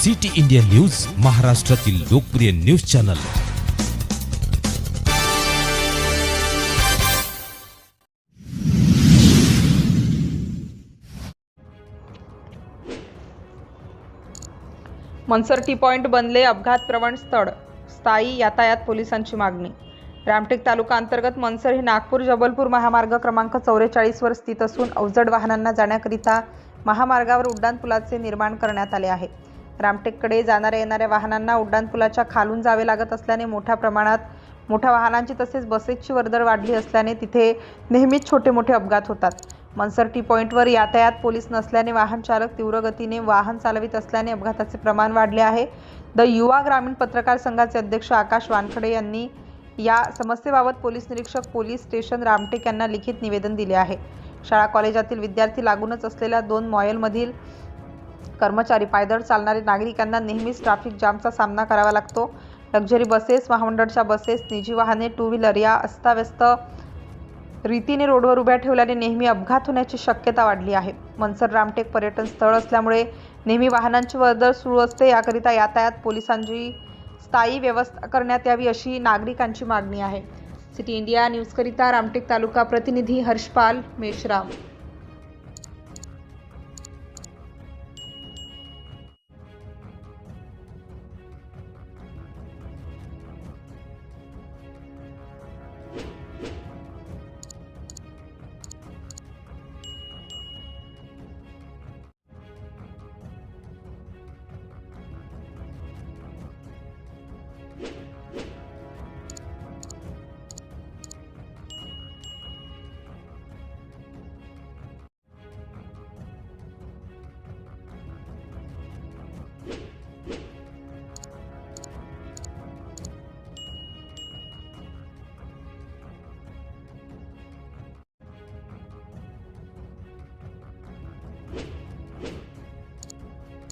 City India news, महाराष्ट्रातील लोकप्रिय news channel. Mansar T point बनले अपघात प्रवण स्थळ, स्थायी यातायात पोलिसांची मागणी। रामटेक तालुका अंतर्गत मनसर हे नागपूर जबलपूर महामार्ग क्रमांक 44 वर स्थित असून अवजड वाहनांना जाण्याकरिता महामार्गावर उड्डाणपुलाचे निर्माण करण्यात आले आहे। रामटेककडे जाणाऱ्या येणाऱ्या वाहनांना उड्डाणपुलाच्या खालून जावे लागत असल्याने मोठ्या वाहनांची तसेच बसेसची वर्दळ वाढली असल्याने तिथे नेहमीच छोटे मोठे अपघात होतात। मनसर टी पॉइंटवर यातायात पोलीस नसल्याने वाहन चालक तीव्र गतीने वाहन चालवित असल्याने अपघाताचे प्रमाण वाढले आहे। द युवा ग्रामीण पत्रकार संघाचे अध्यक्ष आकाश वानखडे यांनी या समस्येबाबत पोलीस निरीक्षक पोलीस स्टेशन रामटेक यांना लिखित निवेदन दिले आहे। शाळा कॉलेजातील विद्यार्थी लागूनच असलेल्या 2 मॉलमधील कर्मचारी, पायदळ चालणारे नागरिकांना नेहमीच ट्रॅफिक जामचा सामना करावा लागतो। लक्झरी बसेस, महामंडळाच्या बसेस, निजी वाहने, टू व्हीलर या अस्ताव्यस्त रीतीने रोडवर उभ्या ठेवल्याने नेहमी अपघात होण्याची शक्यता वाढली आहे। मनसर रामटेक पर्यटन स्थळ असल्यामुळे नेहमी वाहनांची वर्दळ सुरू असते। याकरिता यातायात पोलिसांची स्थायी व्यवस्था करण्यात यावी अशी नागरिकांची मागणी आहे। सिटी इंडिया न्यूजकरिता रामटेक तालुका प्रतिनिधी हर्षपाल मेश्राम।